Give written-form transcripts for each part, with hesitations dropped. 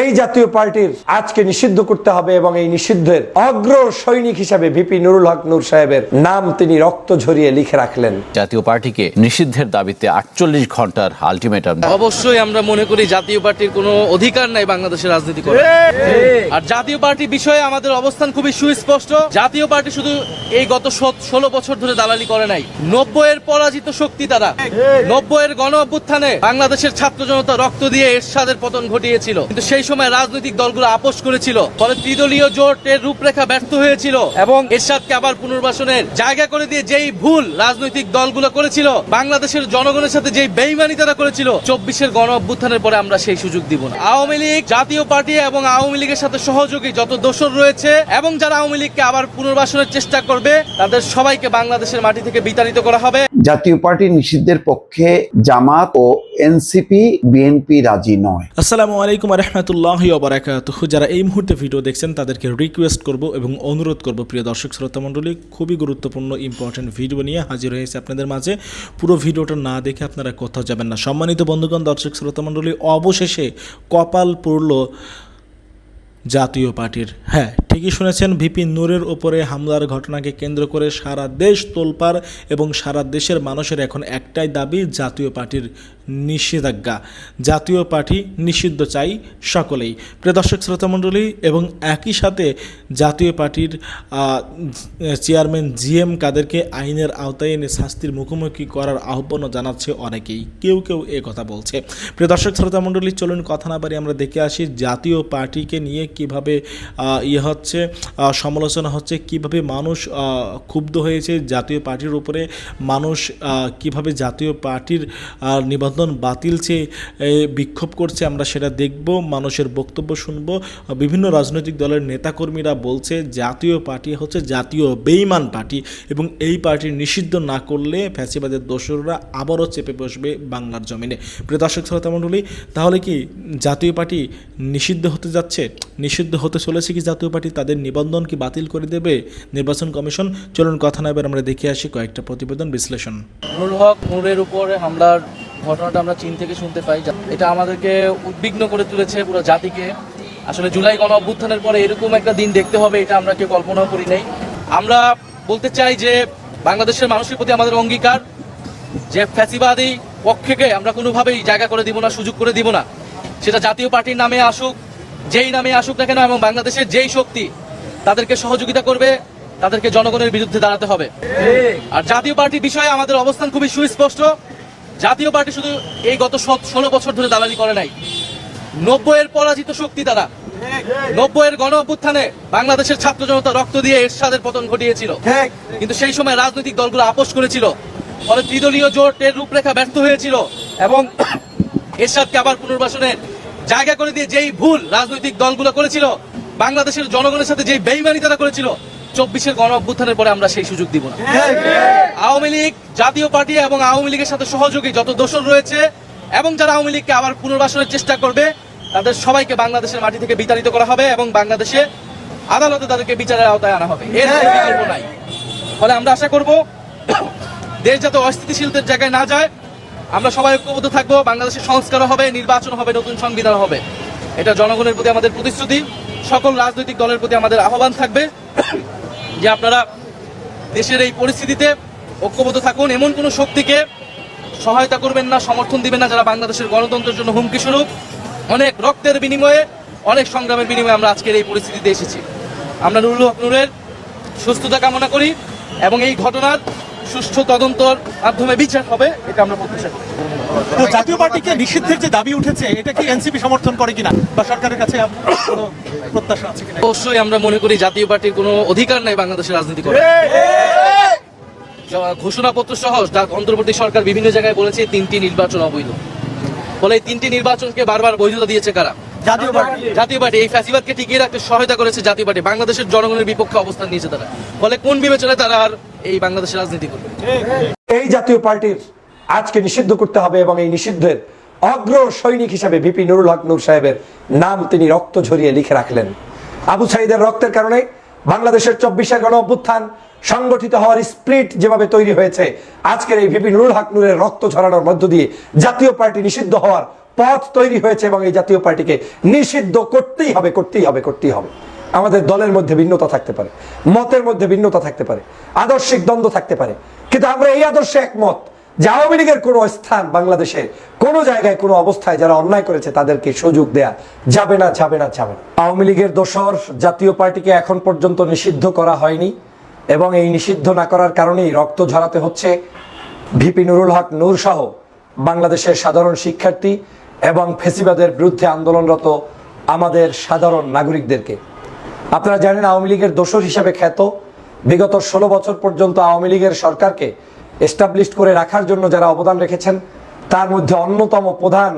এই জাতীয় পার্টির আজকে নিষিদ্ধ করতে হবে এবং এই নিষিদ্ধের অগ্র সৈনিক হিসাবে ভিপি নুরুল হক নূর সাহেবের নাম তিনি রক্ত ঝরিয়ে লিখে রাখলেন। জাতীয় পার্টিকে নিষিদ্ধের দাবিতে 48 ঘন্টার আলটিমেটাম। অবশ্যই আমরা মনে করি জাতীয় পার্টির কোনো অধিকার নাই বাংলাদেশের রাজনীতি করার। আর জাতীয় পার্টি বিষয়ে আমাদের অবস্থান খুবই সুস্পষ্ট। জাতীয় পার্টি শুধু এই গত 16 বছর ধরে দালালি করে নাই। 90-এর পরাজিত শক্তি তারা। 90-এর গণ অভ্যুত্থানে বাংলাদেশের ছাত্র জনতা রক্ত দিয়ে এরশাদের পতন ঘটিয়েছিল, কিন্তু সেই সময় রাজনৈতিক দলগুলো আপোষ করেছিল, ফলে ত্রিদলীয় জোটের রূপরেখা ব্যর্থ হয়েছিল এবং এরশাদকে আবার পুনর্বাসনের জায়গা করে দিয়ে যেই ভুল রাজনৈতিক দলগুলো করেছিল, বাংলাদেশের জনগণের সাথে যেই বেইমানি তারা করেছিল, 24-এর গণ অভ্যুত্থানের পরে আমরা সেই সুযোগ দিব না। আওয়ামী লীগ, জাতীয় পার্টি এবং আওয়ামী লীগের সাথে সহযোগী যত দোসর রয়েছে এবং যারা আওয়ামী লীগকে আবার পুনর্বাসনের চেষ্টা করবে, তাদের সবাইকে বাংলাদেশের মাটি থেকে বিতাড়িত করা হবে। জাতীয় পার্টি নিষিদ্ধের পক্ষে জামাত ও এনসিপি বিএনপি রাজি নয়। আসসালামু আলাইকুম ওয়া রাহমাতুল্লাহি ওয়া বারাকাতুহু। যারা এই মুহূর্তে ভিডিও দেখছেন তাদেরকে রিকোয়েস্ট করব এবং অনুরোধ করব, প্রিয় দর্শক শ্রোতা মণ্ডলী, খুবই গুরুত্বপূর্ণ ইম্পর্টেন্ট ভিডিও নিয়ে হাজির হয়েছে আপনাদের মাঝে। পুরো ভিডিওটা না দেখে আপনারা কোথাও যাবেন না। সম্মানিত বন্ধুগণ, দর্শক শ্রোতা মণ্ডলী, অবশেষে কপাল পড়ল জাতীয় পার্টির। হ্যাঁ, ঠিকই শুনেছেন, ভিপি নূরের ওপরে হামলার ঘটনাকে কেন্দ্র করে সারা দেশ তোলপাড় এবং সারা দেশের মানুষের এখন একটাই দাবি, জাতীয় পার্টির নিষেধাজ্ঞা। জাতীয় পার্টি নিষিদ্ধ চাই সকলেই, প্রিয় দর্শক শ্রোতা মণ্ডলী। এবং একই সাথে জাতীয় পার্টির চেয়ারম্যান জিএম কাদেরকে আইনের আওতায় এনে শাস্তির মুখোমুখি করার আহ্বানও জানাচ্ছে অনেকেই। কেউ কেউ এ কথা বলছে। প্রিয় দর্শক শ্রোতা মণ্ডলী, চলুন কথা না বাড়ি আমরা দেখে আসি জাতীয় পার্টিকে নিয়ে কিভাবে হচ্ছে সমালোচনা হচ্ছে, কিভাবে মানুষ ক্ষুব্ধ হয়েছে জাতীয় পার্টির উপরে, মানুষ কিভাবে জাতীয় পার্টির নিবন্ধন বাতিল চেয়ে বিক্ষোভ করছে, আমরা সেটা দেখব, মানুষের বক্তব্য শুনব। বিভিন্ন রাজনৈতিক দলের নেতাকর্মীরা বলছে জাতীয় পার্টি হচ্ছে জাতীয় বেঈমান পার্টি এবং এই পার্টি নিষিদ্ধ না করলে ফ্যাসিবাদের দোসররা আবারও চেপে বসবে বাংলার জমিনে। প্রিয় দর্শক শ্রোতা মণ্ডলী, তাহলে কি জাতীয় পার্টি নিষিদ্ধ হতে যাচ্ছে? নিষিদ্ধ হতে চলেছে কি জাতীয় পার্টি? তাদের নিবন্ধন কি বাতিল করে দেবে নির্বাচন কমিশন? চলুন কথা না এবার আমরা দেখে আসি কয়েকটা প্রতিবেদন বিশ্লেষণ। নুরুল হক নূরের উপরে হামলার ঘটনাটা আমরা চীন থেকে শুনতে পাই। এটা আমাদেরকে উদ্বিগ্ন করে তুলেছে পুরো জাতিকে। আসলে জুলাই গণ অভ্যুত্থানের পরে এরকম একটা দিন দেখতে হবে, এটা আমরা কেউ কল্পনাও করি নাই। আমরা বলতে চাই যে বাংলাদেশের মানুষের প্রতি আমাদের অঙ্গীকার যে ফ্যাসিবাদী পক্ষকে আমরা কোনোভাবেই জায়গা করে দিব না, সুযোগ করে দিব না। সেটা জাতীয় পার্টির নামে আসুক, যেই নামে আসুক না কেন, এবং বাংলাদেশের যেই শক্তি তাদেরকে সহযোগিতা করবে, তাদেরকে জনগণের বিরুদ্ধে দাঁড়াতে হবে। আর জাতীয় পার্টির বিষয়ে আমাদের অবস্থান খুবই সুস্পষ্ট। জাতীয় পার্টি শুধু এই গত 16 বছর ধরে দালালি করে নাই। 90-এর পরাজিত শক্তি তারা। 90-এর গণ অভ্যুত্থানে বাংলাদেশের ছাত্র জনতা রক্ত দিয়ে এরশাদের পতন ঘটিয়েছিল, কিন্তু সেই সময় রাজনৈতিক দলগুলো আপোষ করেছিল, ফলে ত্রিদলীয় জোটের রূপরেখা ব্যর্থ হয়েছিল এবং এরশাদকে আবার পুনর্বাসনের জায়গা করে দিয়ে যেই ভুল রাজনৈতিক দলগুলো করেছিল, বাংলাদেশের জনগণের সাথে যেই বেইমানি তারা করেছিল, 24-এর গণ অভ্যুত্থানের পরে আমরা সেই সুযোগ দিব না। আওয়ামী লীগ, জাতীয় পার্টি এবং আওয়ামী লীগের সাথে সহযোগী যত দোসর রয়েছে এবং যারা আওয়ামী লীগকে আবার পুনর্বাসনের চেষ্টা করবে, তাদের সবাইকে বাংলাদেশের মাটি থেকে বিতাড়িত করা হবে এবং বাংলাদেশে আদালতে তাদেরকে বিচারের আওতায় আনা হবে। এর কোনো বিকল্প নাই। ফলে আমরা আশা করব দেশ যাতে অস্থিতিশীলতার জায়গায় না যায়, আমরা সবাই ঐক্যবদ্ধ থাকবো, বাংলাদেশের সংস্কার হবে, নির্বাচন হবে, নতুন সংবিধান হবে। এটা জনগণের প্রতি আমাদের প্রতিশ্রুতি। সকল রাজনৈতিক দলের প্রতি আমাদের আহ্বান থাকবে যে আপনারা দেশের এই পরিস্থিতিতে ঐক্যবদ্ধ থাকুন, এমন কোনো শক্তিকে সহায়তা করবেন না, সমর্থন দিবেন না যারা বাংলাদেশের গণতন্ত্রের জন্য হুমকি স্বরূপ। অনেক রক্তের বিনিময়ে, অনেক সংগ্রামের বিনিময়ে আমরা আজকের এই পরিস্থিতিতে এসেছি। আমরা নুরুল হক নূরের সুস্থতা কামনা করি এবং এই ঘটনার সুষ্ঠু তদন্তর মাধ্যমে বিচার হবে, এটা আমরা প্রত্যাশা করি। জাতীয় পার্টিকে নিষিদ্ধের যে দাবি উঠেছে, এটা কি এনসিপি সমর্থন করে কিনা বা সরকারের কাছে কোনো প্রত্যাশা আছে কিনা? অবশ্যই আমরা মনে করি জাতীয় পার্টির কোনো অধিকার নাই বাংলাদেশের রাজনীতি করার। ঘোষণাপত্র সহ অন্তর্বর্তী সরকার বিভিন্ন জায়গায় বলেছে 3টি নির্বাচন অবৈধ। ফলে এই 3টি নির্বাচনকে বারবার বৈধতা দিয়েছে কারা? জাতীয় পার্টি। জাতীয় পার্টি এই ফ্যাসিবাদকে টিকিয়ে রাখতে সহায়তা করেছে জাতীয় পার্টি। বাংলাদেশের জনগণের বিপক্ষে অবস্থান নিয়েছে তারা। ফলে কোন বিবেচনায় তারা আর এই বাংলাদেশের রাজনীতি করবে? এই জাতীয় পার্টির আজকে নিষিদ্ধ করতে হবে এবং এই নিষিদ্ধের অগ্র সৈনিক হিসাবে ভিপি নুরুল হক নূর সাহেবের নাম তিনি রক্ত ঝরিয়ে লিখে রাখলেন। আবু সাঈদের রক্তের কারণে বাংলাদেশের 24-এর গণ অভ্যুত্থান সংগঠিত হওয়ার স্পিরিট যেভাবে তৈরি হয়েছে, আজকের এই ভিপি নুরুল হক নূরের রক্ত ঝরানোর মধ্য দিয়ে জাতীয় পার্টি নিষিদ্ধ হওয়ার পথ তৈরি হয়েছে এবং এই জাতীয় পার্টিকে নিষিদ্ধ করতেই হবে, করতেই হবে, করতেই হবে। আমাদের দলের মধ্যে ভিন্নতা থাকতে পারে, মতের মধ্যে ভিন্নতা থাকতে পারে, আদর্শিক দ্বন্দ্ব থাকতে পারে, কিন্তু আমরা এই আদর্শে একমত যে আওয়ামী লীগের কোনো স্থান বাংলাদেশের কোনো জায়গায় কোনো অবস্থায় যারা অন্যায় করেছে তাদেরকে সুযোগ দেয়া যাবে না, যাবে না, যাবে না। আওয়ামী লীগের দোসর জাতীয় পার্টিকে এখন পর্যন্ত নিষিদ্ধ করা হয়নি এবং এই নিষিদ্ধ না করার কারণেই রক্ত ঝরাতে হচ্ছে ভিপি নুরুল হক নূর সহ বাংলাদেশের সাধারণ শিক্ষার্থী এবং ফেসিবাদের বিরুদ্ধে আন্দোলনরত আমাদের সাধারণ নাগরিকদেরকে। আপনারা জানেন আওয়ামী লীগের দোসর হিসেবে খ্যাত বিগত 16 বছর পর্যন্ত আওয়ামী লীগের সরকারকে এস্টাবলিশ করে রাখার জন্য যারা অবদান রেখেছেন তার মধ্যে অন্যতম প্রধান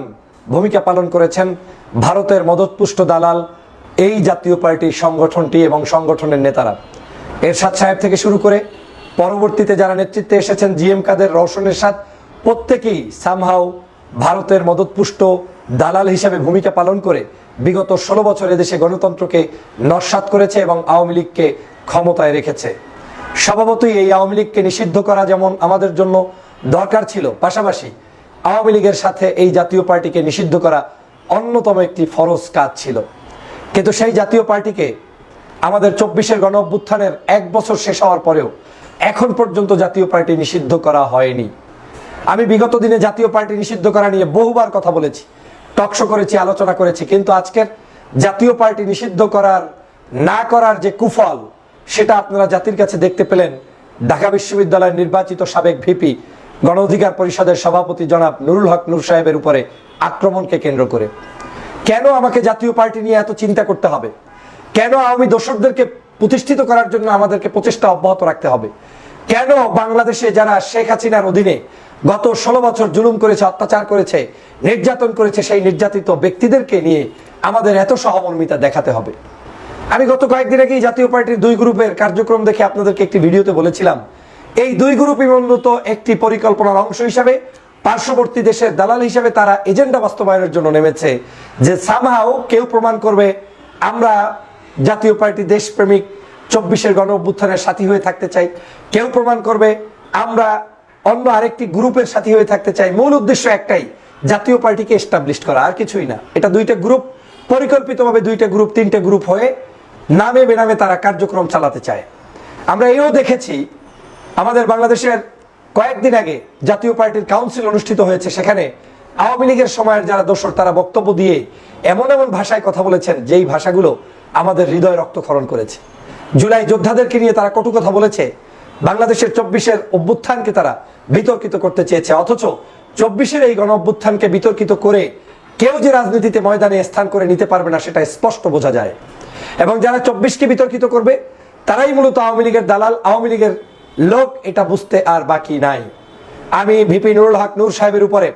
ভূমিকা পালন করেছেন ভারতের মদতপুষ্ট দালাল এই জাতীয় পার্টির সংগঠনটি এবং সংগঠনের নেতারা। এরশাদ সাহেব থেকে শুরু করে পরবর্তীতে যারা নেতৃত্বে এসেছেন জিএম কাদের, রওশন এরশাদ, প্রত্যেকেই সামহাও ভারতের মদতপুষ্ট দালাল হিসেবে ভূমিকা পালন করে বিগত 16 বছর এদেশে গণতন্ত্রকে নস্যাৎ করেছে এবং আওয়ামী লীগকে ক্ষমতায় রেখেছে। স্বভাবতই এই আওয়ামী লীগকে নিষিদ্ধ করা যেমন আমাদের জন্য দরকার ছিল, পাশাপাশি আওয়ামী লীগের সাথে এই জাতীয় পার্টিকে নিষিদ্ধ করা অন্যতম একটি ফরজ কাজ ছিল। কিন্তু সেই জাতীয় পার্টিকে আমাদের 24-এর গণ অভ্যুত্থানের 1 বছর শেষ হওয়ার পরেও এখন পর্যন্ত জাতীয় পার্টি নিষিদ্ধ করা হয়নি। আমি বিগত দিনে জাতীয় পার্টি নিষিদ্ধ করা নিয়ে বহুবার কথা বলেছি, টকশো করেছি, আলোচনা করেছি, কিন্তু আজকের জাতীয় পার্টি নিষিদ্ধ করার না করার যে কুফল সেটা আপনারা জাতির কাছে দেখতে পেলেন ঢাকা বিশ্ববিদ্যালয়ের নির্বাচিত সাবেক ভিপি গণ অধিকার পরিষদের সভাপতি জনাব নুরুল হক নূর সাহেবের উপরে আক্রমণকে কেন্দ্র করে। কেন আমাকে জাতীয় পার্টি নিয়ে এত চিন্তা করতে হবে? কেন আওয়ামী দোসরদেরকে প্রতিষ্ঠিত করার জন্য আমাদেরকে প্রচেষ্টা অব্যাহত রাখতে হবে? কেন বাংলাদেশে যারা শেখ হাসিনার অধীনে গত 16 বছর জুলুম করেছে, অত্যাচার করেছে, নির্যাতন করেছে, সেই নির্যাতিত ব্যক্তিদেরকে নিয়ে আমাদের এত সহমর্মিতা দেখাতে হবে? আমি গত কয়েকদিন আগেই জাতীয় পার্টির 2 গ্রুপের কার্যক্রম দেখে আপনাদেরকে একটি ভিডিওতে বলেছিলাম এই 2 গ্রুপই মূলত একটি পরিকল্পনার অংশ হিসাবে পার্শ্ববর্তী দেশের দালাল হিসাবে তারা এজেন্ডা বাস্তবায়নের জন্য নেমেছে যে সামহাও কেউ প্রমাণ করবে আমরা জাতীয় পার্টি দেশপ্রেমিক 24-এর গণ অভ্যুত্থানের সাথী হয়ে থাকতে চাই, কেউ প্রমাণ করবে আমরা অন্য আরেকটি গ্রুপের সাথী হয়ে থাকতে চাই। মূল উদ্দেশ্য একটাই, জাতীয় পার্টিকে এস্টাবলিশ করা, আর কিছুই না। এটা 2টা গ্রুপ, পরিকল্পিতভাবে 2টা গ্রুপ, 3টে গ্রুপ হয়ে নামে বেনামে তারা কার্যক্রম চালাতে চায়। আমরা এও দেখেছি আমাদের বাংলাদেশের কয়েকদিন আগে জাতীয় পার্টির কাউন্সিল অনুষ্ঠিত হয়েছে, সেখানে আওয়ামী লীগের সময়ের যারা দোসর তারা বক্তব্য দিয়ে এমন এমন ভাষায় কথা বলেছেন যেই ভাষাগুলো আমাদের হৃদয় রক্তক্ষরণ করেছে। জুলাই যোদ্ধাদেরকে নিয়ে তারা কটু কথা বলেছে, বাংলাদেশের 24-এর অভ্যুত্থানকে তারা বিতর্কিত করতে চেয়েছে, অথচ 24-এর এই গণ অভ্যুত্থানকে বিতর্কিত করে কেউ যে রাজনীতিতে ময়দানে স্থান করে নিতে পারবে না সেটা স্পষ্ট বোঝা যায়। এবং যারা 24-কে বিতর্কিত করবে তারাই মূলত আওয়ামী লীগের দালাল, আওয়ামী লীগের লোক, এটা বুঝতে আর বাকি নাই। আমি ভিপি নুরুল হক নূর সাহেবের উপরে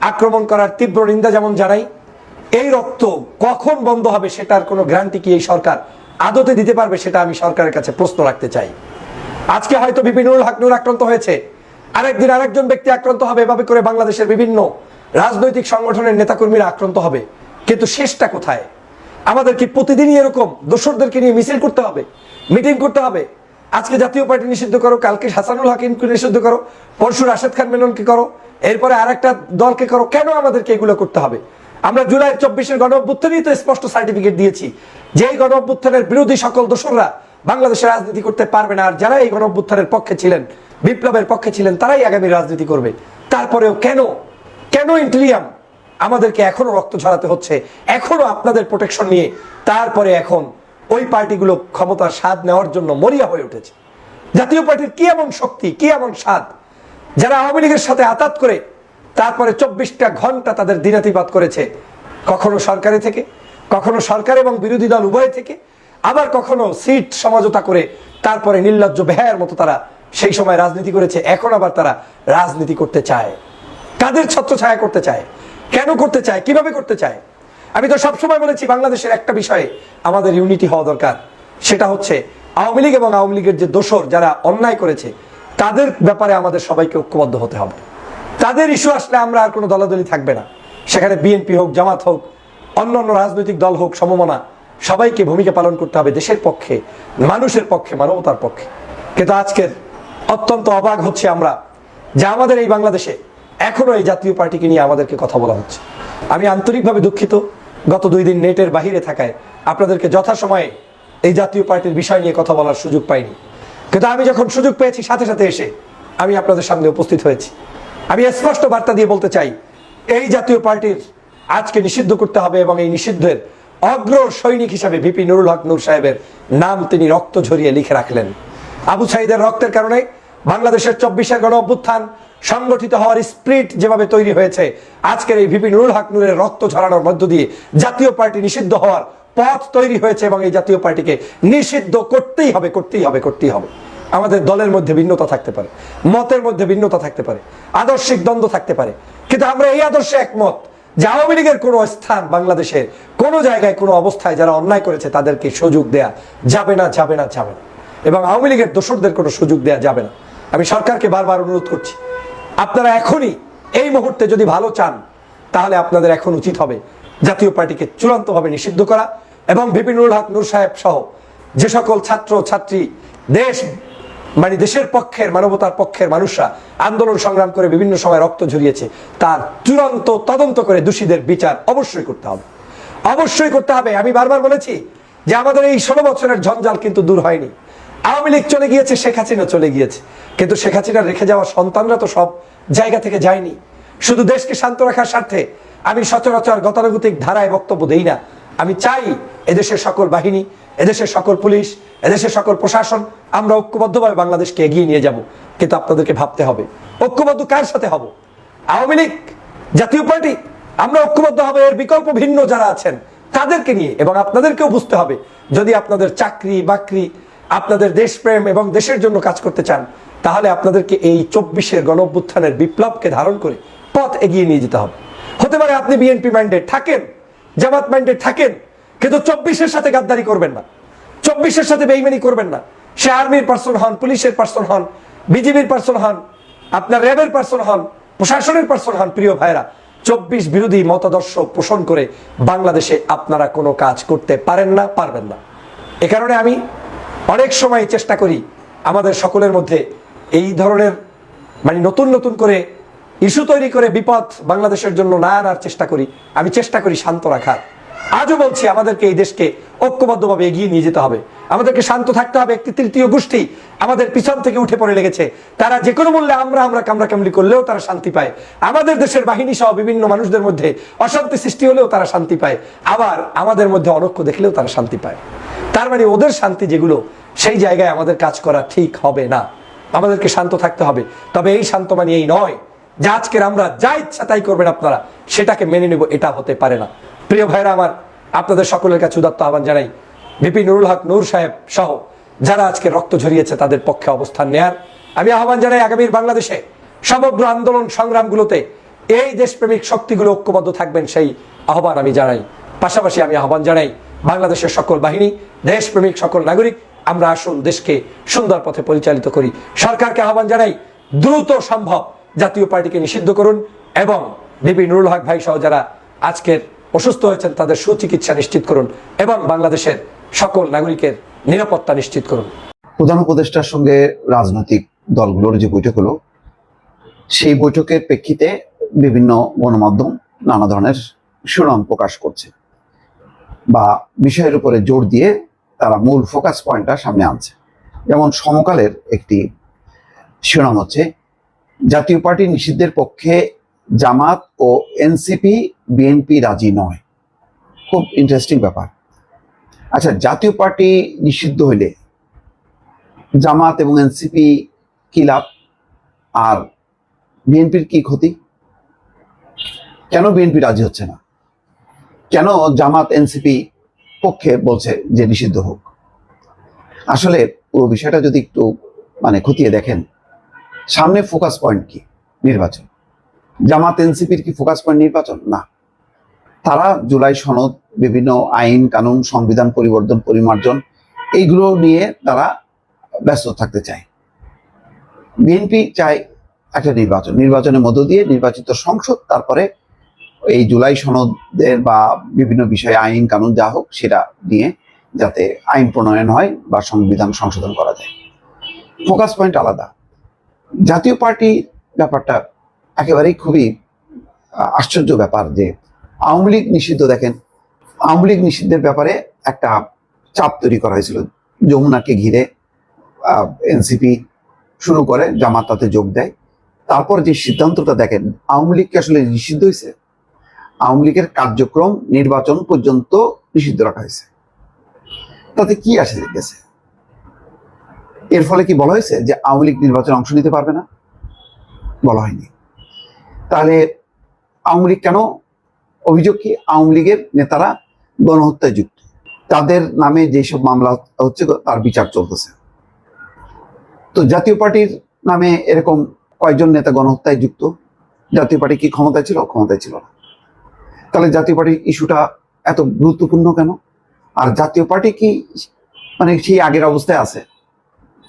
আক্রমণ করার তীব্র নিন্দা যেমন জানাই, এই রক্ত কখন বন্ধ হবে সেটার কোনো গ্যারান্টি কি এই সরকার আদতে দিতে পারবে সেটা আমি সরকারের কাছে প্রশ্ন রাখতে চাই। আজকে হয়তো ভিপি নুরুল হক নূর আক্রান্ত হয়েছে, আরেকদিন আরেকজন ব্যক্তি আক্রান্ত হবে, এভাবে করে বাংলাদেশের বিভিন্ন রাজনৈতিক সংগঠনের নেতাকর্মীরা আক্রান্ত হবে, কিন্তু শেষটা কোথায়? আমাদের কি প্রতিদিনই এরকম দোসরদেরকে নিয়ে মিছিল করতে হবে, মিটিং করতে হবে? আজকে জাতীয় পার্টি নিষিদ্ধ করো, কালকে হাসানুল হাকিমকে নিষিদ্ধ করো, পরশু রাশেদ খান মেননকে করো, এরপরে আরেকটা দলকে করো। কেন আমাদেরকে এগুলো করতে হবে? আমরা জুলাই 24-এর গণ অভ্যুত্থানেই তো স্পষ্ট সার্টিফিকেট দিয়েছি যে এই গণ অভ্যুত্থানের বিরোধী সকল দোসররা বাংলাদেশে রাজনীতি করতে পারবে না, আর যারা এই গণ অভ্যুত্থানের পক্ষে ছিলেন, বিপ্লবের পক্ষে ছিলেন, তারাই আগামী রাজনীতি করবে। তারপরেও কেন ইন্টেলিয়াম আমাদেরকে এখনো রক্ত ঝরাতে হচ্ছে, এখনো আপনাদের প্রোটেকশন নিয়ে তারপরে এখন ওই পার্টিগুলো ক্ষমতার স্বাদ নেওয়ার জন্য মরিয়া হয়ে উঠেছে? জাতীয় পার্টির কি এমন শক্তি, কি এমন স্বাদ, যারা আওয়ামী লীগের সাথে আতাত করে তারপরে 24টা ঘন্টা তাদের দিনাতিপাত করেছে, কখনো সরকারি থেকে, কখনো সরকার এবং বিরোধী দল উভয় থেকে, আবার কখনো সিট সমঝোতা করে তারপরে নির্লজ্জ বেহায়ার মতো তারা সেই সময় রাজনীতি করেছে। এখন আবার তারা রাজনীতি করতে চায়, কাদের ছত্রছায়া করতে চায়, কেন করতে চায়, কিভাবে করতে চায়? আমি তো সবসময় বলেছি বাংলাদেশের একটা বিষয়ে আমাদের ইউনিটি হওয়া দরকার, সেটা হচ্ছে আওয়ামী লীগ এবং আওয়ামী লীগের যে দোসর যারা অন্যায় করেছে তাদের ব্যাপারে আমাদের সবাইকে ঐক্যবদ্ধ হতে হবে। তাদের ইস্যু আসলে আমরা আর কোনো দলাদলি থাকবে না, সেখানে বিএনপি হোক, জামাত হোক, অন্যান্য রাজনৈতিক দল হোক, সমমনা সবাইকে ভূমিকা পালন করতে হবে দেশের পক্ষে, মানুষের পক্ষে, মানবতার পক্ষে। কিন্তু আজকের অত্যন্ত অবাক হচ্ছে আমরা যে আমাদের এই বাংলাদেশে এখনো এই জাতীয় পার্টিকে নিয়ে আমাদেরকে কথা বলা হচ্ছে। আমি আন্তরিকভাবে দুঃখিত গত 2 দিন নেটের বাহিরে থাকায় আপনাদেরকে যথাসময়ে এই জাতীয় পার্টির বিষয় নিয়ে কথা বলার সুযোগ পাইনি, কিন্তু আমি যখন সুযোগ পেয়েছি সাথে সাথে এসে আমি আপনাদের সামনে উপস্থিত হয়েছি। আমি স্পষ্ট বার্তা দিয়ে বলতে চাই, এই জাতীয় পার্টির আজকে নিষিদ্ধ করতে হবে এবং এই নিষিদ্ধের অগ্র সৈনিক হিসাবে ভিপি নুরুল হক নূর সাহেবের নাম তিনি রক্ত ঝরিয়ে লিখে রাখলেন। আবু সাঈদের রক্তের কারণে বাংলাদেশের 24-এর গণ অভ্যুত্থান সংগঠিত হওয়ার স্পিরিট যেভাবে তৈরি হয়েছে, আজকের এই ভিপি নুরুল হক নূরের রক্ত ঝরানোর মধ্য দিয়ে জাতীয় পার্টি নিষিদ্ধ হওয়ার পথ তৈরি হয়েছে এবং এই জাতীয় পার্টিকে নিষিদ্ধ করতেই হবে, করতেই হবে, করতেই হবে। আমাদের দলের মধ্যে ভিন্নতা থাকতে পারে, মতের মধ্যে ভিন্নতা থাকতে পারে, আদর্শিক দ্বন্দ্ব থাকতে পারে, কিন্তু আমরা এই আদর্শে একমত যে আওয়ামী লীগের কোনো স্থান বাংলাদেশের কোনো জায়গায় কোনো অবস্থায় যারা অন্যায় করেছে তাদেরকে সুযোগ দেয়া যাবে না, যাবে না, যাবে না, এবং আওয়ামী লীগের দোসরদের কোনো সুযোগ দেয়া যাবে না। আমি সরকারকে বারবার অনুরোধ করছি, আপনারা এখনই এই মুহূর্তে যদি ভালো চান তাহলে আপনাদের এখন উচিত হবে জাতীয় পার্টিকে চূড়ান্তভাবে নিষিদ্ধ করা এবং ভিপি নুরুল হক নূর সাহেব সহ যে সকল ছাত্র ছাত্রী দেশের পক্ষের মানবতার পক্ষের মানুষরা আন্দোলন সংগ্রাম করে বিভিন্ন সময় রক্ত ঝরিয়েছে তার চূড়ান্ত তদন্ত করে দোষীদের বিচার অবশ্যই করতে হবে, অবশ্যই করতে হবে। আমি বারবার বলেছি যে আমাদের এই 16 বছরের ঝঞ্ঝাল কিন্তু দূর হয়নি। আওয়ামী লীগ চলে গিয়েছে, শেখ হাসিনা চলে গিয়েছে, কিন্তু শেখ হাসিনা রেখে যাওয়া সন্তানরা তো সব জায়গা থেকে যায়নি। শুধু দেশকে শান্ত রাখার স্বার্থে আমি সচরাচর গতানুগতিক ধারায় বক্তব্য দেই না। আমি চাই এদেশের সকল বাহিনী, এদেশের সকল পুলিশ, এদেশের সকল প্রশাসন আমরা ঐক্যবদ্ধভাবে বাংলাদেশকে এগিয়ে নিয়ে যাব, কিন্তু আপনাদেরকে ভাবতে হবে ঐক্যবদ্ধ কার সাথে হব? আওয়ামী লীগ, জাতীয় পার্টি, আমরা ঐক্যবদ্ধ হবে এর বিকল্প ভিন্ন যারা আছেন তাদেরকে নিয়ে, এবং আপনাদেরকেও বুঝতে হবে যদি আপনাদের চাকরি বাকরি, আপনাদের দেশপ্রেম এবং দেশের জন্য কাজ করতে চান তাহলে আপনাদেরকে এই 24-এর গণ অভ্যুত্থানের বিপ্লবকে ধারণ করে পথ এগিয়ে নিয়ে যেতে হবে। হতে পারে আপনি বিএনপি মাইন্ডেড থাকেন, জামাত মাইন্ডেড থাকেন, কিন্তু 24-এর সাথে গাদ্দারি করবেন না, 24-এর সাথে বেইমানি করবেন না। সে আর্মির পার্সন হন, পুলিশের পার্সন হন, বিজিবির পার্সন হন, আপনার র্যাবের পার্সন হন, প্রশাসনের পার্সন হন, প্রিয় ভাইরা, 24 বিরোধী মতাদর্শ পোষণ করে বাংলাদেশে আপনারা কোনো কাজ করতে পারেন না, পারবেন না। এ কারণে আমি অনেক সময় চেষ্টা করি আমাদের সকলের মধ্যে এই ধরনের নতুন নতুন করে ইস্যু তৈরি করে বিপদ বাংলাদেশের জন্য না আনার চেষ্টা করি। আমি চেষ্টা করি শান্ত রাখার। আজও বলছি আমাদেরকে এই দেশকে ঐক্যবদ্ধভাবে এগিয়ে নিয়ে যেতে হবে, আমাদেরকে শান্ত থাকতে হবে। একটি তৃতীয় গোষ্ঠী আমাদের পিছন থেকে উঠে পড়ে লেগেছে, তারা যে কোনো মূল্যে আমরা কামড়াকামড়ি করলেও তারা শান্তি পায়। আমাদের দেশের বাহিনী সহ বিভিন্ন মানুষদের মধ্যে অশান্তি সৃষ্টি হলেও তারা শান্তি পায়, আবার আমাদের মধ্যে অনৈক্য দেখলেও তারা শান্তি পায়। তার মানে ওদের শান্তি যেগুলো, সেই জায়গায় আমাদের কাজ করা ঠিক হবে না। আমাদেরকে শান্ত থাকতে হবে। তবে এই শান্ত মানে এই নয় যে আজকের আমরা যা ইচ্ছা তাই করবেন আপনারা, সেটাকে মেনে নেব, এটা হতে পারে না। প্রিয় ভাইরা আমার, আপনাদের সকলের কাছে উদাত্ত আহ্বান জানাই ভিপি নুরুল হক নূর সাহেব সহ যারা আজকে রক্ত ঝরিয়েছে তাদের পক্ষে অবস্থান নেয়ার। আমি আহ্বান জানাই আগামীর বাংলাদেশে সমগ্র আন্দোলন সংগ্রামগুলোতে এই দেশপ্রেমিক শক্তিগুলো ঐক্যবদ্ধ থাকবেন, সেই আহ্বান আমি জানাই। পাশাপাশি আমি আহ্বান জানাই বাংলাদেশের সকল বাহিনী, দেশপ্রেমিক সকল নাগরিক, আমরা আসুন দেশকে সুন্দর পথে পরিচালিত করি। সরকারকে আহ্বান জানাই দ্রুত সম্ভব জাতীয় পার্টিকে নিষিদ্ধ করুন এবং ভিপি নুরুল হক ভাই সহ যারা আজকের অসুস্থ হয়েছেন তাদের সুচিকিৎসা নিশ্চিত করুন এবং বাংলাদেশের সকল নাগরিকের নিরাপত্তা নিশ্চিত করুন। প্রধান উপদেষ্টার সঙ্গে রাজনৈতিক দলগুলোর যে বৈঠক হলো, সেই বৈঠকের প্রেক্ষিতে বিভিন্ন গণমাধ্যম নানা ধরনের শিরোনাম প্রকাশ করছে বা বিষয়ের উপরে জোর দিয়ে তারা মূল ফোকাস পয়েন্টটা সামনে আনছে। যেমন সমকালের একটি শিরোনাম হচ্ছে জাতীয় পার্টি নিষিদ্ধের পক্ষে জামাত ও এনসিপি বিএনপি রাজি নয়। খুব ইন্টারেস্টিং ব্যাপার। আচ্ছা, জাতীয় পার্টি নিষিদ্ধ হইলে জামাত এবং এনসিপি কি লাভ আর বিএনপির কি ক্ষতি? কেন বিএনপি রাজি হচ্ছে না? কেন জামাত এনসিপি পক্ষে বলছে যে নিষিদ্ধ হোক? আসলে পুরো বিষয়টা যদি একটু খতিয়ে দেখেন, সামনে ফোকাস পয়েন্ট কি? নির্বাচন। জামাত এনসিপির কি ফোকাস পয়েন্ট নির্বাচন? না। তারা জুলাই সনদ, বিভিন্ন আইন কানুন, সংবিধান পরিবর্তন পরিমার্জন, এইগুলো নিয়ে তারা ব্যস্ত থাকতে চায়। বিএনপি চায় একটা নির্বাচন, নির্বাচনের মধ্য দিয়ে নির্বাচিত সংসদ তারপরে এই জুলাই সনদের বা বিভিন্ন বিষয়ে আইন কানুন যা হোক সেটা নিয়ে যাতে আইন প্রণয়ন হয় বা সংবিধান সংশোধন করা যায়। ফোকাস পয়েন্ট আলাদা। জাতীয় পার্টি ব্যাপারটা একেবারেই খুবই আশ্চর্য ব্যাপার যে আওয়ামী লীগ নিষিদ্ধ, দেখেন আওয়ামী লীগ নিষিদ্ধের ব্যাপারে একটা চাপ তৈরি করা হয়েছিল। যমুনাকে ঘিরে এনসিপি শুরু করে, জামাত তাতে যোগ দেয়। তারপর যে সিদ্ধান্তটা দেখেন, আওয়ামী লীগকে আসলে নিষিদ্ধ হয়েছে, আওয়ামী লীগের কার্যক্রম নির্বাচন পর্যন্ত নিষিদ্ধ রাখা হয়েছে। তাতে কি আসে গেছে? এর ফলে কি বলা হয়েছে যে আওয়ামী লীগ নির্বাচনে অংশ নিতে পারবে না? বলা হয়নি। তাহলে আওয়ামী লীগ কেন? অভিযোগ কি? আওয়ামী লীগের নেতারা গণহত্যায় যুক্ত, তাদের নামে যেসব মামলা হচ্ছে তার বিচার চলতেছে। তো জাতীয় পার্টির নামে এরকম কয়েকজন নেতা গণহত্যায় যুক্ত, জাতীয় পার্টি কি ক্ষমতায় ছিল? ক্ষমতায় ছিল না। তাহলে জাতীয় পার্টির ইস্যুটা এত গুরুত্বপূর্ণ কেন? আর জাতীয় পার্টি কি মানে সেই আগের অবস্থায় আছে?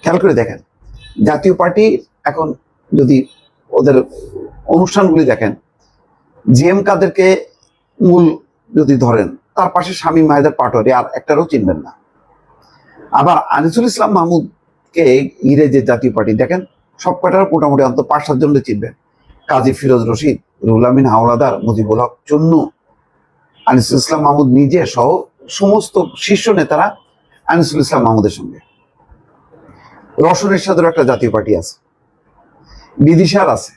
খেয়াল করে দেখেন, জাতীয় পার্টি এখন যদি ওদের অনুষ্ঠানগুলি দেখেন, জিএম কাদেরকে মূল যদি ধরেন, তার পাশে শামীম মাহিদার পাটোয়ারি আর একটারও চিনবেন না। আবার আনিসুল ইসলাম মাহমুদকে ঘিরে যে জাতীয় পার্টি দেখেন, সব কটার মোটামুটি অন্তত 5-7 জনকে চিনবেন। কাজী ফিরোজ রশিদ, রুহুল আমিন হাওলাদার, মুজিবুল হক চন্নু, আনিসুল ইসলাম মাহমুদ নিজে সহ সমস্ত শীর্ষ নেতারা আনিসুল ইসলাম মাহমুদের সঙ্গে। রওশন এরশাদের একটা জাতীয় পার্টি আছে, বিদিশার আছে,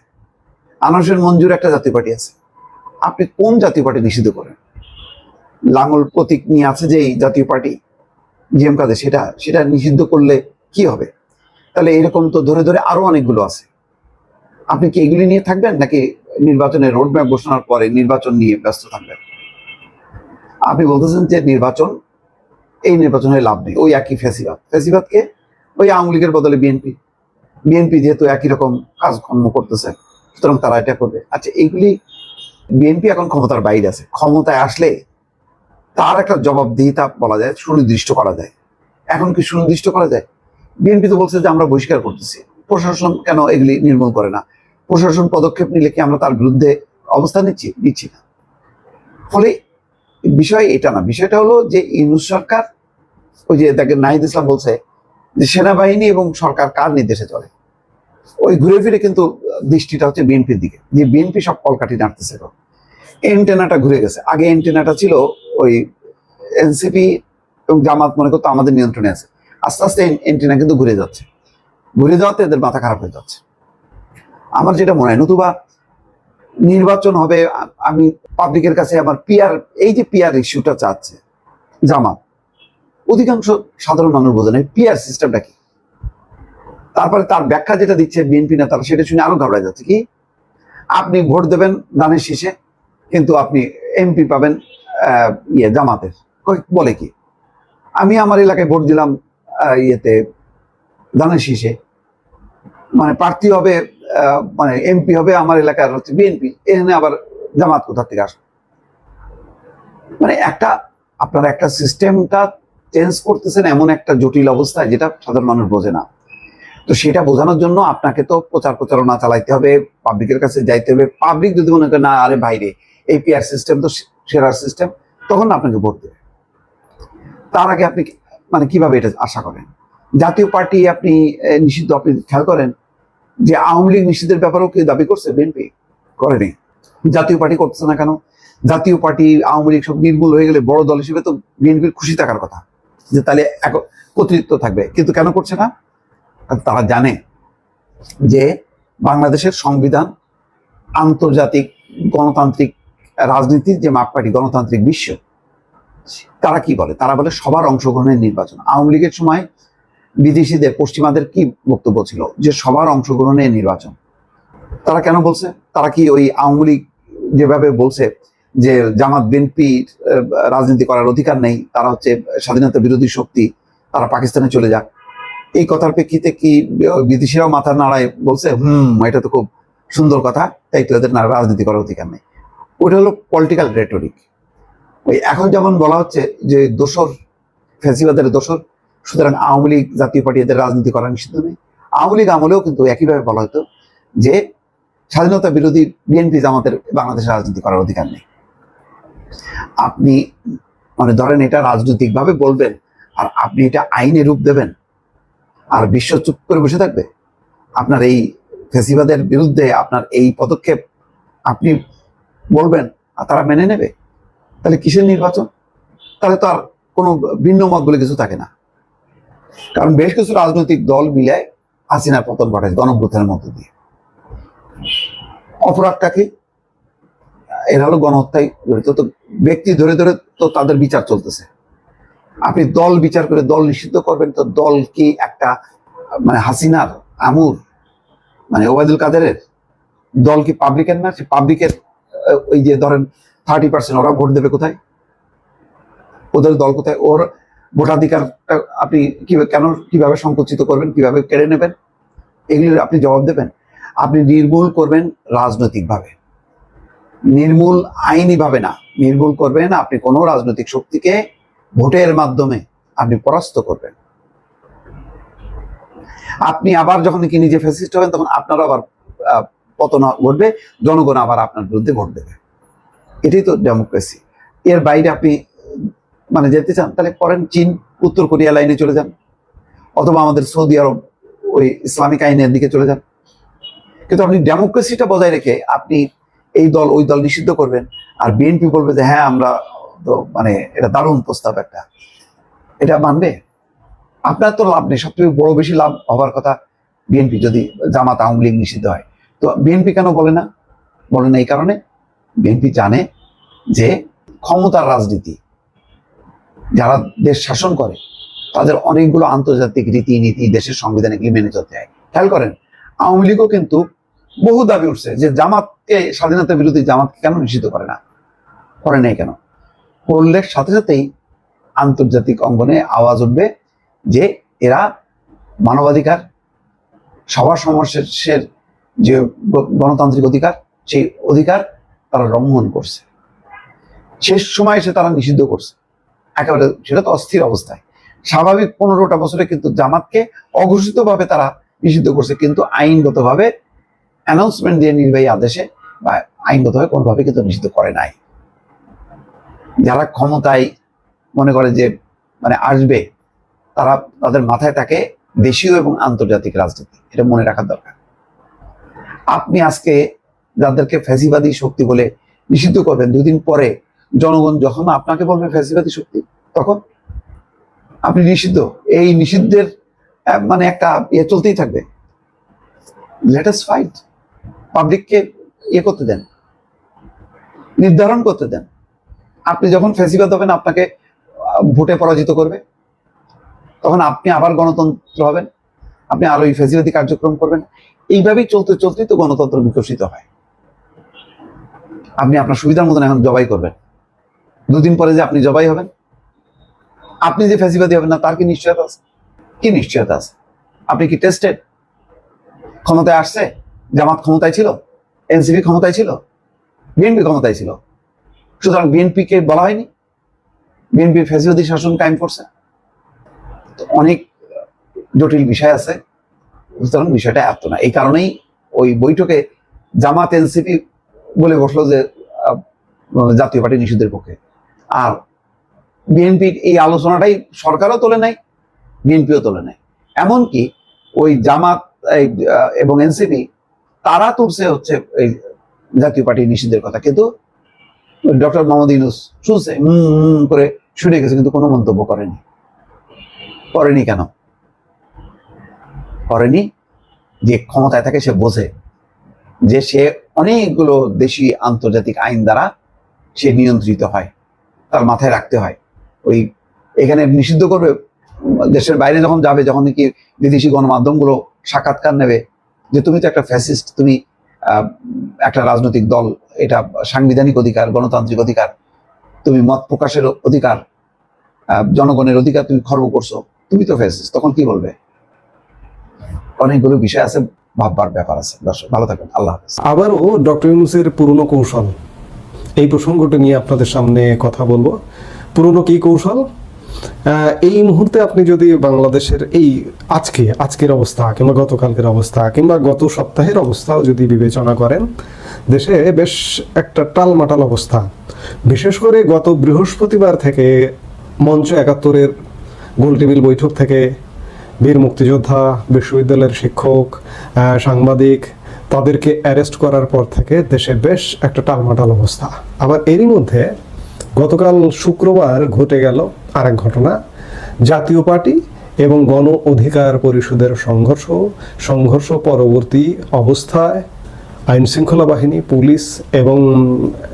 আনাসের মঞ্জুর একটা জাতীয় পার্টি আছে। আপনি কোন জাতীয় পার্টি নিষিদ্ধ করেন? লাঙ্গল প্রতীক নিয়ে আছে যে এই জাতীয় পার্টি জিএম কাদের, সেটা নিষিদ্ধ করলে কি হবে? তাহলে এরকম তো ধরে ধরে আরো অনেকগুলো আছে। আপনি কি এগুলি নিয়ে থাকবেন, নাকি নির্বাচনের রোডম্যাপ ঘোষণার পরে নির্বাচন নিয়ে ব্যস্ত থাকবেন? আপনি বলতেছেন যে এই নির্বাচনে লাভ নেই, ওই একই ফ্যাসিবাদকে ওই আওয়ামী লীগের বদলে বিএনপি যেহেতু একই রকম কাজকর্ম করতেছে, সুতরাং তারা এটা করবে। আচ্ছা, এইগুলি বিএনপি এখন ক্ষমতার বাইরে আছে, ক্ষমতায় আসলে তার একটা জবাবদিহিতা বলা যায়, সুনির্দিষ্ট করা যায়। এখন কি সুনির্দিষ্ট করা যায়? বিএনপি তো বলছে যে আমরা বহিষ্কার করতেছি, প্রশাসন কেন এগুলি নির্মূল করে না? প্রশাসন পদক্ষেপ নিলে কি আমরা তার বিরুদ্ধে অবস্থান নিচ্ছি না? ফলে বিষয় এটা না, বিষয়টা হলো যে ইউনূস সরকার, ওই যে দেখেন নাহিদ ইসলাম বলছে যে সেনাবাহিনী এবং সরকার কার নির্দেশে চলে, ওই ঘুরে ফিরে কিন্তু দৃষ্টিটা হচ্ছে বিএনপির দিকে, যে বিএনপি সব কলকাঠি নাড়তেছে। এন্টেনাটা ঘুরে গেছে। আগে এন্টেনাটা ছিল ওই এনসিপি এবং জামাত মনে করতো আমাদের নিয়ন্ত্রণে আছে, আস্তে আস্তে এন্টেনা কিন্তু ঘুরে যাওয়াতে এদের মাথা খারাপ হয়ে যাচ্ছে। আমার যেটা মনে হয়, নতুবা নির্বাচন হবে, আমি পাবলিকের কাছে আমার এই যে পিআর ইস্যুটা চাচ্ছে জামাত, অধিকাংশ সাধারণ মানুষ বোঝে না পিআর সিস্টেমটা কি। তারপরে তার ব্যাখ্যা যেটা দিচ্ছে বিএনপি নেতারা, সেটা শুনে আরো ঘাবড়ে যাচ্ছে। কি? আপনি ভোট দেবেন ধানের শীষে, কিন্তু আপনি এমপি পাবেন জামাতের। বলে কি? আমি আমার এলাকায় ভোট দিলাম ধানের শীষে, মানে প্রার্থী হবে মানে এমপি হবে আমার এলাকার হচ্ছে বিএনপি, এখানে আবার জামাত কোথা থেকে আসবে? মানে আপনারা একটা সিস্টেমটা চেঞ্জ করতেছেন এমন একটা জটিল অবস্থায়, যেটা সাধারণ মানুষ বোঝে না। তো সেটা বোঝানোর জন্য আপনাকে তো প্রচারণা চালাইতে হবে, পাবলিকের কাছে যাইতে হবে। পাবলিক যদি মনে করে না, আরে বাইরে এই পিআর সিস্টেম তো সেরা সিস্টেম, তখন আপনাকে ভোট দেবে। তার আগে আপনি মানে কিভাবে এটা আশা করেন? জাতীয় পার্টি আপনি নিষিদ্ধ, আপনি খেয়াল করেন যে আওয়ামী লীগ নিষিদ্ধের ব্যাপারেও কি দাবি করছে? বিএনপি করেনি। জাতীয় পার্টি করতেছে না কেন? জাতীয় পার্টি আওয়ামী লীগ সব নির্মূল হয়ে গেলে বড় দল হিসেবে তো বিএনপির খুশি থাকার কথা, যে তাহলে কর্তৃত্ব থাকবে, কিন্তু কেন করছে না? তারা জানে যে বাংলাদেশের সংবিধান আন্তর্জাতিক গণতান্ত্রিক রাজনীতির যে মাপকাঠি, গণতান্ত্রিক বিশ্ব, তারা কি বলে? তারা বলে সবার অংশগ্রহণের নির্বাচন। আওয়ামী লীগের সময় বিদেশিদের, পশ্চিমাদের কি বক্তব্য ছিল? যে সবার অংশগ্রহণের নির্বাচন। তারা কেন বলছে? তারা কি ওই আওয়ামী লীগ যেভাবে বলছে যে জামাত বিএনপি রাজনীতি করার অধিকার নেই, তারা হচ্ছে স্বাধীনতা বিরোধী শক্তি, তারা পাকিস্তানে চলে যাক, এই কথার প্রেক্ষিতে কি বিদেশিরাও মাথা নাড়ায় বলছে এটা তো খুব সুন্দর কথা, তাই তো এদের রাজনীতি করার অধিকার নেই? ওইটা হলো পলিটিক্যাল রেটরিক। ওই এখন যেমন বলা হচ্ছে যে দোসর, ফ্যাসিবাদের দোসর, সুতরাং আওয়ামী লীগ জাতীয় পার্টি এদের রাজনীতি করার নিষিদ্ধ নেই। আওয়ামী লীগ আমলেও কিন্তু একইভাবে বলা হতো যে স্বাধীনতা বিরোধী বিএনপি জামাতের বাংলাদেশের রাজনীতি করার অধিকার নেই। আপনি মানে ধরেন এটা রাজনৈতিকভাবে বলবেন, আর আপনি এটা আইনে রূপ দেবেন, আর বিশ্ব চুপ করে বসে থাকবে? আপনার এই ফ্যাসিবাদের বিরুদ্ধে আপনার এই পদক্ষেপ আপনি বলবেন আর তারা মেনে নেবে? তাহলে কিসের নির্বাচন? তাহলে তো আর কোনো ভিন্ন মত বলে কিছু থাকে না। কারণ বেশ কিছু রাজনৈতিক দল মিলে হাসিনার পতন ঘটায় গণঅভ্যুত্থানের মধ্য দিয়ে। অপরাধটা কি? এরা হলো গণহত্যায় জড়িত। তো ব্যক্তি ধরে ধরে তো তাদের বিচার চলতেছে। আপনি দল বিচার করে দল নিষিদ্ধ করবেন, তো দল কি একটা মানে হাসিনার আমুর মানে ওবায়দুল কাদেরের দল কি পাবলিকের না? সে পাবলিকের ওই যে ধরেন 30% ওরা ভোট দেবে কোথায়? ওদের দল কোথায়? ওর ভোটাধিকারটা আপনি কিভাবে সংকুচিত করবেন, কিভাবে কেড়ে নেবেন, এগুলির আপনি জবাব দেবেন। আপনি নির্মূল করবেন রাজনৈতিকভাবে, নির্মূল আইনি ভাবে না। নির্মূল করবেন আপনি কোনো রাজনৈতিক শক্তিকে ভোটের মাধ্যমে আপনি পরাস্ত করবেন। আপনি আবার যখন কি নিজে ফ্যাসিস্ট হবেন, তখন আপনারও আবার পতন ঘটবে, জনগণ আবার আপনার বিরুদ্ধে ভোট দেবে। এটাই তো ডেমোক্রেসি। এর বাইরে আপনি মানে যেতে চান, তাহলে করেন চীন, উত্তর কোরিয়া লাইনে চলে যান, অথবা আমাদের সৌদি আরব ওই ইসলামিক আইনের দিকে চলে যান। কিন্তু আপনি ডেমোক্রেসিটা বজায় রেখে আপনি এই দল ওই দল নিষিদ্ধ করবেন, আর বিএনপি বলবে যে হ্যাঁ আমরা তো মানে এটা দারুণ প্রস্তাব একটা, এটা মানবে? আপনার তো লাভ নেই। সবথেকে বড় বেশি লাভ হওয়ার কথা বিএনপি, যদি জামাত আওয়ামী লীগ নিষিদ্ধ হয়। তো বিএনপি কেন বলে না? বলে না এই কারণে, বিএনপি জানে যে ক্ষমতার রাজনীতি যারা দেশ শাসন করে তাদের অনেকগুলো আন্তর্জাতিক রীতিনীতি দেশের সংবিধানে এগুলি মেনে চলতে হয়। খেয়াল করেন, আওয়ামী লীগও কিন্তু বহু দাবি উঠছে যে জামাতকে, স্বাধীনতা বিরোধী জামাতকে কেন নিষিদ্ধ করে না, করে নাই কেন? করলে সাথে সাথেই আন্তর্জাতিক অঙ্গনে আওয়াজ উঠবে যে এরা মানবাধিকার, সবার সমাবেশের যে গণতান্ত্রিক অধিকার, সেই অধিকার তারা লঙ্ঘন করছে। শেষ সময় এসে তারা নিষিদ্ধ করছে একেবারে, সেটা তো অস্থির অবস্থায়। স্বাভাবিক 15টা বছরে কিন্তু জামাতকে অঘোষিতভাবে তারা নিষিদ্ধ করছে, কিন্তু আইনগতভাবে অ্যানাউন্সমেন্ট দিয়ে নির্বাহী আদেশে বা আইনগতভাবে কোনোভাবে কিন্তু নিষিদ্ধ করে নাই। যারা ক্ষমতায় মনে করে যে মানে আসবে, তারা তাদের মাথায় থাকে দেশীয় এবং আন্তর্জাতিক রাজনীতি, এটা মনে রাখার দরকার। আপনি আজকে যাদেরকে ফ্যাসিবাদী শক্তি বলে নিষিদ্ধ করবেন, 2 দিন পরে জনগণ যখন আপনাকে বলবে ফ্যাসিবাদী শক্তি, তখন আপনি নিষিদ্ধ। এই নিষিদ্ধের মানে একটা ইয়ে চলতেই থাকবে। Let us fight. পাবলিককে ইয়ে করতে দেন, নির্ধারণ করতে দেন। আপনি যখন ফ্যাসিবাদ হবেন, আপনাকে ভোটে পরাজিত করবে, তখন আপনি আবার গণতন্ত্র হবেন, আপনি আরো এই ফ্যাসিবাদী কার্যক্রম করবেন। এইভাবেই চলতে চলতেই তো গণতন্ত্র বিকশিত হয়। আপনি আপনার সুবিধার মতন এখন জবাই করবেন, 2 দিন পরে যে আপনি জবাই হবেন, আপনি যে ফ্যাসিবাদী হবেন না তার কি নিশ্চয়তা আছে? কি নিশ্চয়তা আছে? আপনি কি টেস্টেড? ক্ষমতায় আসছে, জামাত ক্ষমতায় ছিল, এনসিপি ক্ষমতায় ছিল, বিএনপি ক্ষমতায় ছিল, সুতরাং বিএনপিকে বলা হয়নি বিএনপি ফ্যাসিবাদী শাসন কায়েম করছে? তো অনেক জটিল বিষয় আছে, সুতরাং বিষয়টা এত না। এই কারণেই ওই বৈঠকে জামাত এনসিপি বলে বসলো যে জাতীয় পার্টি নিষিদ্ধের পক্ষে, আর বিএনপির এই আলোচনাটাই সরকারও তোলে নাই, বিএনপিও তোলে নাই। এমনকি ওই জামাত এবং এনসিপি তারা তুলছে হচ্ছে এই জাতীয় পার্টি নিষিদ্ধের কথা, কিন্তু ডক্টর মোহাম্মদ ইউনূস শুনছে, করে শুনে গেছে, কিন্তু কোনো মন্তব্য করেনি। করেনি কেন? করেনি যে ক্ষমতায় থাকে সে বোঝে যে সে অনেকগুলো দেশি আন্তর্জাতিক আইন দ্বারা সে নিয়ন্ত্রিত হয়, তার মাথায় রাখতে হয়। ওই এখানে নিষিদ্ধ করবে, দেশের বাইরে যখন যাবে, যখন নাকি বিদেশি গণমাধ্যমগুলো সাক্ষাৎকার নেবে যে তুমি তো একটা ফ্যাসিস্ট, তুমি একটা রাজনৈতিক দল, এটা সাংবিধানিক অধিকার, গণতান্ত্রিক অধিকার, তুমি মত প্রকাশের অধিকার, জনগণের অধিকার তুমি খর্ব করছো, তুমি তো ফ্যাসিস্ট, তখন কি বলবে? অনেকগুলো বিষয় আছে, ভাববার ব্যাপার আছে। দর্শক ভালো থাকবেন, আল্লাহ হাফেজ। আবারও ডক্টর ইউনূসের পুরনো কৌশল, এই প্রসঙ্গটা নিয়ে আপনাদের সামনে কথা বলবো। পুরনো কি কৌশল? এই মুহূর্তে আপনি যদি বাংলাদেশের এই আজকের অবস্থা, কিংবা গতকালকের অবস্থা, কিংবা গত সপ্তাহের অবস্থাও যদি বিবেচনা করেন, দেশে বেশ একটা টালমাটাল অবস্থা। বিশেষ করে গত বৃহস্পতিবার থেকে মঞ্চ 71-এর গোলটেবিল বৈঠক থেকে বীর মুক্তিযোদ্ধা, বিশ্ববিদ্যালয়ের শিক্ষক, সাংবাদিক, তাদেরকে অ্যারেস্ট করার পর থেকে দেশে বেশ একটা টালমাটাল অবস্থা। আবার এরই মধ্যে গতকাল শুক্রবার ঘটে গেল আরেক ঘটনা। জাতীয় পার্টি এবং গণ অধিকার পরিষদের সংঘর্ষ পরবর্তী অবস্থায় আইন শৃঙ্খলা বাহিনী, পুলিশ এবং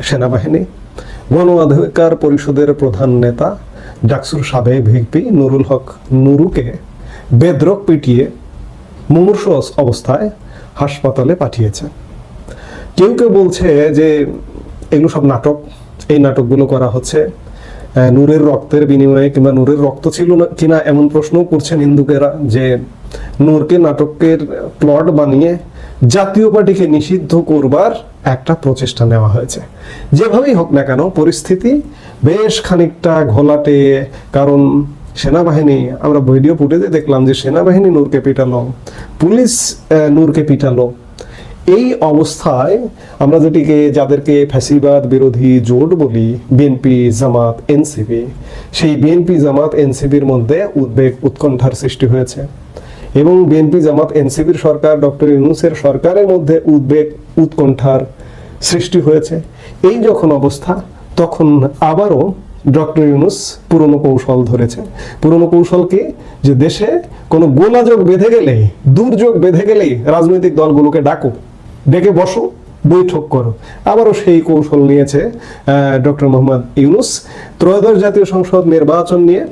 সেনাবাহিনী গণ অধিকার পরিষদের প্রধান নেতা ডাকসুর সাবেক ভিপি নুরুল হক নুরুকে বেধড়ক পিটিয়ে মুমূর্ষ অবস্থায় হাসপাতালে পাঠিয়েছে। কেউ কেউ বলছে যে এগুলো সব নাটক, এই নাটকগুলো করা হচ্ছে নূরের রক্তের বিনিময়ে, কিংবা নূরের রক্ত ছিল না কিনা এমন প্রশ্নও করছেন হিন্দুকেরা, যে নূরকে নাটকের প্লট বানিয়ে জাতীয় পার্টিকে নিষিদ্ধ করবার একটা প্রচেষ্টা নেওয়া হয়েছে। যেভাবেই হোক না কেন পরিস্থিতি বেশ খানিকটা ঘোলাটে, কারণ সেনাবাহিনী, আমরা ভিডিও ফুটেজে দেখলাম যে সেনাবাহিনী নূরকে পিটালো, পুলিশ নূরকে পিটালো। এই অবস্থায় আমরা যাদেরকে ফ্যাসিবাদ বিরোধী জোট বলি, বিএনপি, জামাত, এনসিপি, সেই বিএনপি, জামাত, এনসিপির মধ্যে উদ্বেগ, উৎকণ্ঠার সৃষ্টি হয়েছে এবং বিএনপি, জামাত, এনসিপির সরকার, ডক্টর ইউনূসের সরকারের মধ্যে উদ্বেগ, উৎকণ্ঠার সৃষ্টি হয়েছে। এই যখন অবস্থা, তখন আবারও ডক্টর ইউনূস পুরনো কৌশল ধরেছে। পুরনো কৌশল কি? যে দেশে কোনো গোলাযোগ বেঁধে গেলেই, দুর্যোগ বেঁধে গেলেই রাজনৈতিক দলগুলোকে ডেকে বসো, বৈঠক করো। আবারও সেই কৌশল নিয়েছে ডক্টর মোহাম্মদ ইউনূস। ত্রয়োদশ জাতীয় সংসদ নির্বাচন নিয়ে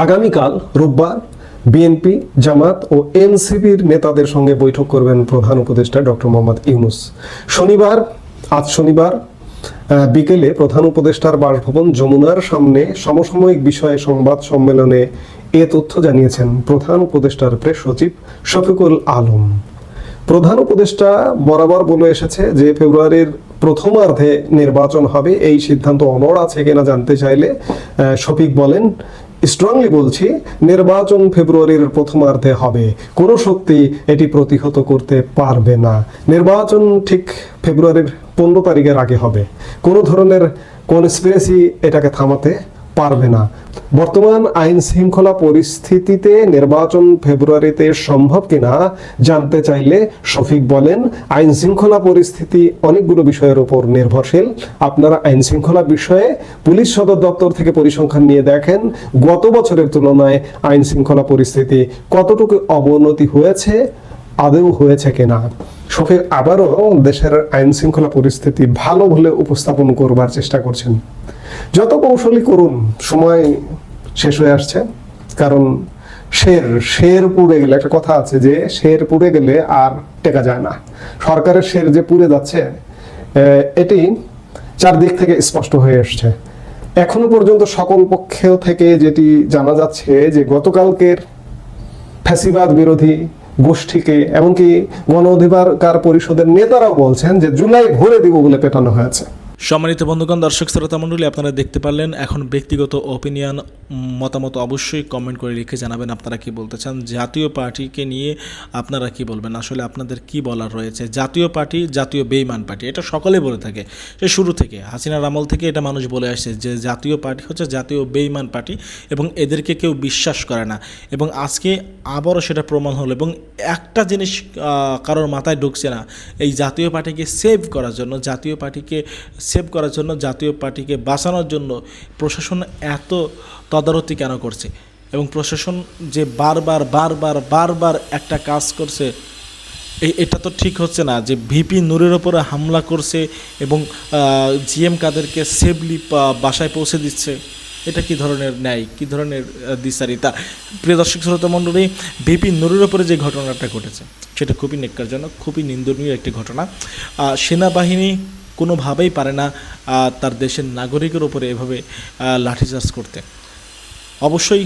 আগামীকাল রোববার বিএনপি, জামাত ও এনসিপির নেতাদের সঙ্গে বৈঠক করবেন প্রধান উপদেষ্টা ডক্টর মোহাম্মদ ইউনূস। আজ শনিবার বিকেলে প্রধান উপদেষ্টার বাসভবন যমুনার সামনে সমসাময়িক বিষয়ে সংবাদ সম্মেলনে এ তথ্য জানিয়েছেন প্রধান উপদেষ্টার প্রেস সচিব শফিকুল আলম। প্রধান উপদেষ্টা বরাবর বলে এসেছে যে ফেব্রুয়ারির প্রথমার্ধে নির্বাচন হবে। এই সিদ্ধান্ত অনড় আছে কিনা জানতে চাইলে শফিক বলেন, স্ট্রংলি বলছি, নির্বাচন ফেব্রুয়ারির প্রথমার্ধে হবে, কোনো শক্তি এটি প্রতিহত করতে পারবে না। নির্বাচন ঠিক ফেব্রুয়ারির 15 তারিখের আগে হবে, কোনো ধরনের কনস্পিরেসি এটাকে থামাতে পারবে না। বর্তমান আইন শৃঙ্খলা পরিস্থিতিতে নির্বাচন ফেব্রুয়ারিতে সম্ভব কিনা জানতে চাইলে শফিক বলেন, আইন শৃঙ্খলা পরিস্থিতি অনেকগুলো বিষয়ের উপর নির্ভরশীল। আপনারা আইন শৃঙ্খলা বিষয়ে পুলিশ সদর দপ্তর থেকে পরিসংখ্যান নিয়ে দেখেন, গত বছরের তুলনায় আইন শৃঙ্খলা পরিস্থিতি কতটুকু অবনতি হয়েছে, আদৌ হয়েছে কিনা। শফিক আবারও দেশের আইন শৃঙ্খলা পরিস্থিতি ভালো বলে উপস্থাপন করবার চেষ্টা করছেন। যত কৌশলী করুন, সময় শেষ হয়ে আসছে, কারণ শের পুড়ে গেলে, একটা কথা আছে যে শের পুড়ে গেলে আর টেকা যায় না। সরকারের শের যে পুড়ে যাচ্ছে, এটি চারদিক থেকে স্পষ্ট হয়ে আসছে। এখনো পর্যন্ত সকল পক্ষ থেকে যেটি জানা যাচ্ছে যে গতকালকের ফ্যাসিবাদ বিরোধী গোষ্ঠীকে, এমনকি গণ অধিকার পরিষদের নেতারাও বলছেন যে জুলাই ভরে দিব বলে পেটানো হয়েছে। সম্মানিত বন্ধুগণ, দর্শক শ্রোতা মণ্ডলী, আপনারা দেখতে পারলেন। এখন ব্যক্তিগত ওপিনিয়ন, মতামত অবশ্যই কমেন্ট করে লিখে জানাবেন আপনারা কি বলতে চান। জাতীয় পার্টিকে নিয়ে আপনারা কি বলবেন, আসলে আপনাদের কি বলার রয়েছে। জাতীয় পার্টি জাতীয় বেঈমান পার্টি, এটা সকলে বলে থাকে, সে শুরু থেকে, হাসিনার আমল থেকে এটা মানুষ বলে আসছে যে জাতীয় পার্টি হচ্ছে জাতীয় বেঈমান পার্টি এবং এদেরকে কেউ বিশ্বাস করে না। এবং আজকে আবারও সেটা প্রমাণ হলো। এবং একটা জিনিস কারোর মাথায় ঢুকছে না, এই জাতীয় পার্টিকে সেভ করার জন্য, জাতীয় পার্টিকে বাঁচানোর জন্য প্রশাসন এত তদারকি কেন করছে, এবং প্রশাসন যে বারবার একটা কাজ করছে, এটা তো ঠিক হচ্ছে না যে ভিপি নূরের ওপরে হামলা করছে এবং জিএম কাদেরকে সেফলি বাসায় পৌঁছে দিচ্ছে। এটা কি ধরনের ন্যায়, কি ধরনের দ্বিচারিতা। প্রিয় দর্শক শ্রোতা মণ্ডলী, ভিপি নূরের ওপরে যে ঘটনাটা ঘটেছে সেটা খুবই ন্যাক্কারজনক, খুবই নিন্দনীয় একটি ঘটনা। সেনাবাহিনী কোনোভাবেই পারে না তার দেশের নাগরিকের ওপরে এভাবে লাঠিচার্জ করতে। অবশ্যই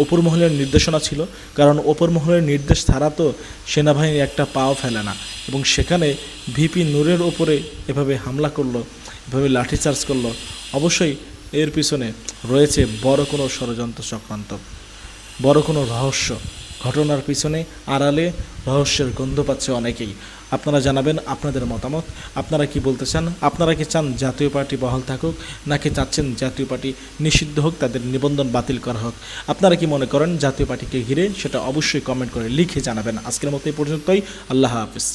ওপর মহলের নির্দেশনা ছিল, কারণ ওপর মহলের নির্দেশ ছাড়া তো সেনাবাহিনী একটা পাও ফেলে না। এবং সেখানে ভিপি নূরের ওপরে এভাবে হামলা করলো, এভাবে লাঠিচার্জ করলো, অবশ্যই এর পিছনে রয়েছে বড় কোনো ষড়যন্ত্র চক্রান্ত, বড় কোনো রহস্য। ঘটনার পিছনে আড়ালে রহস্যের গন্ধ পাচ্ছে অনেকেই। আপনারা জানাবেন আপনাদের মতামত, আপনারা কি বলতে চান। আপনারা কি চান জাতীয় পার্টি বহাল থাকুক, নাকি চাচ্ছেন জাতীয় পার্টি নিষিদ্ধ হোক, তাদের নিবন্ধন বাতিল করা হোক। আপনারা কি মনে করেন জাতীয় পার্টিকে ঘিরে, সেটা অবশ্যই কমেন্ট করে লিখে জানাবেন। আজকের মতো এই পর্যন্তই। আল্লাহ হাফিজ।